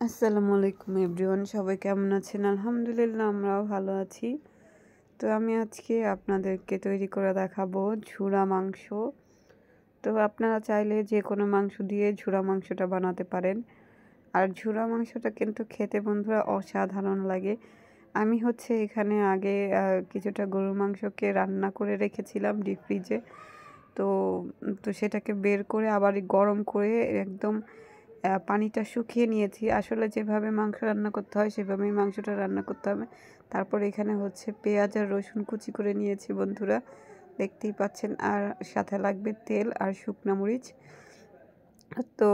আসসালামু আলাইকুম এভরিওয়ান, সবাই কেমন আছেন? আলহামদুলিল্লাহ, আমরাও ভালো আছি। তো আমি আজকে আপনাদেরকে তৈরি করে দেখাবো ঝুরা মাংস। তো আপনারা চাইলে যে কোনো মাংস দিয়ে ঝুরা মাংসটা বানাতে পারেন। আর ঝুরা মাংসটা কিন্তু খেতে বন্ধুরা অসাধারণ লাগে। আমি এখানে আগে কিছুটা গরুর মাংসকে রান্না করে রেখেছিলাম ডিপ ফ্রিজে। তো তো সেটাকে বের করে আবার গরম করে একদম পানিটা শুকিয়ে নিয়েছি। আসলে যেভাবে মাংস রান্না করতে হয় সেভাবেই মাংসটা রান্না করতে হবে। তারপর এখানে পেঁয়াজ আর রসুন কুচি করে নিয়েছি বন্ধুরা, দেখতেই পাচ্ছেন। আর সাথে লাগবে তেল আর শুকনো মরিচ। তো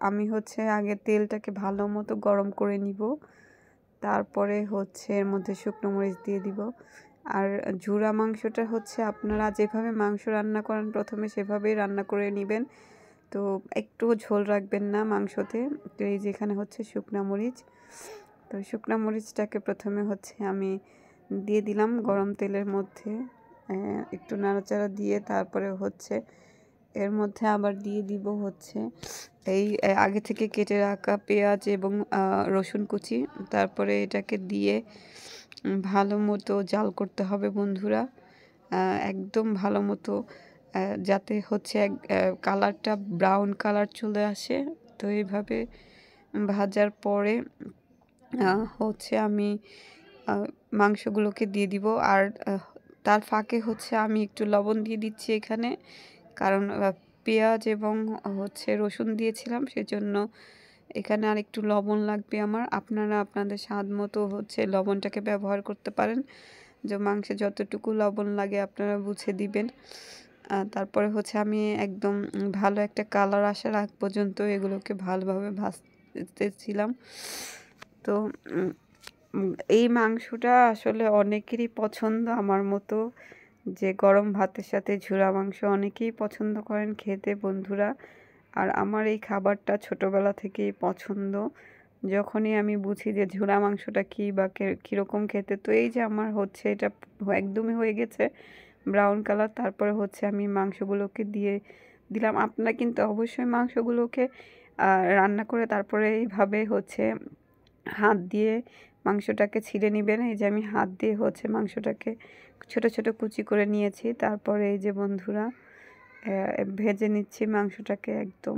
আমি আগে তেলটাকে ভালো মতো গরম করে নিব। তারপরে এর মধ্যে শুকনো মরিচ দিয়ে দিব। আর ঝুরা মাংসটা আপনারা যেভাবে মাংস রান্না করেন প্রথমে সেভাবেই রান্না করে নেবেন। তো একটুও ঝোল রাখবেন না মাংসতে। তো এই যে এখানে শুকনা মরিচ। তো শুকনা মরিচটাকে প্রথমে আমি দিয়ে দিলাম গরম তেলের মধ্যে, একটু নাড়াচাড়া দিয়ে তারপরে এর মধ্যে আবার দিয়ে দিব এই আগে থেকে কেটে রাখা পেঁয়াজ এবং রসুন কুচি। তারপরে এটাকে দিয়ে ভালো মতো জাল করতে হবে বন্ধুরা, একদম ভালো মতো, যাতে কালারটা ব্রাউন কালার চলে আসে। তো এইভাবে ভাজার পরে আমি মাংসগুলোকে দিয়ে দিব। আর তার ফাঁকে আমি একটু লবণ দিয়ে দিচ্ছি এখানে, কারণ পেঁয়াজ এবং রসুন দিয়েছিলাম, সেজন্য এখানে আর একটু লবণ লাগবে আমার। আপনারা আপনাদের স্বাদ মতো লবণটাকে ব্যবহার করতে পারেন। যে মাংসে যতটুকু লবণ লাগে আপনারা বুঝে দিবেন। তারপরে আমি একদম ভালো একটা কালার আসার আগ পর্যন্ত এগুলোকে ভালোভাবে ভাজতেছিলাম। তো এই মাংসটা আসলে অনেকেরই পছন্দ আমার মতো, যে গরম ভাতের সাথে ঝুরা মাংস অনেকেই পছন্দ করেন খেতে বন্ধুরা। আর আমার এই খাবারটা ছোটোবেলা থেকেই পছন্দ। যখনই আমি বুঝি যে ঝুরা মাংসটা কী বা কীরকম খেতে, তো এই যে আমার এটা একদমই হয়ে গেছে ব্রাউন কালার। তারপরে আমি মাংসগুলোকে দিয়ে দিলাম। আপনারা কিন্তু অবশ্যই মাংসগুলোকে রান্না করে তারপরে এইভাবে হাত দিয়ে মাংসটাকে ছিঁড়ে নেবেন। এই যে আমি হাত দিয়ে মাংসটাকে ছোট ছোট কুচি করে নিয়েছি। তারপরে এই যে বন্ধুরা ভেজে নিচ্ছি মাংসটাকে একদম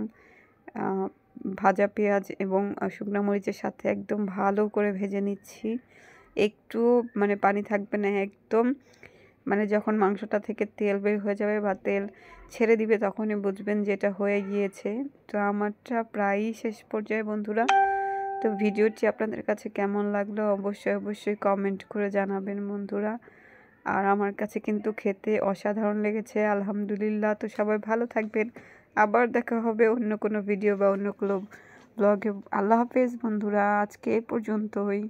ভাজা পেঁয়াজ এবং শুকনো মরিচের সাথে একদম ভালো করে ভেজে নিচ্ছি। একটু পানি থাকবে না, একদম যখন মাংসটা থেকে তেল বের হয়ে যাবে বা তেল ছেড়ে দিবে তখনই বুঝবেন যে এটা হয়ে গিয়েছে। তো আমারটা প্রায়ই শেষ পর্যায়ে বন্ধুরা। তো ভিডিওটি আপনাদের কাছে কেমন লাগলো অবশ্যই কমেন্ট করে জানাবেন বন্ধুরা। আর আমার কাছে কিন্তু খেতে অসাধারণ লেগেছে আলহামদুলিল্লাহ। তো সবাই ভালো থাকবেন, আবার দেখা হবে অন্য কোনো ভিডিও বা অন্য কোনো ব্লগে। আল্লাহ হাফেজ বন্ধুরা, আজকে এ পর্যন্তই।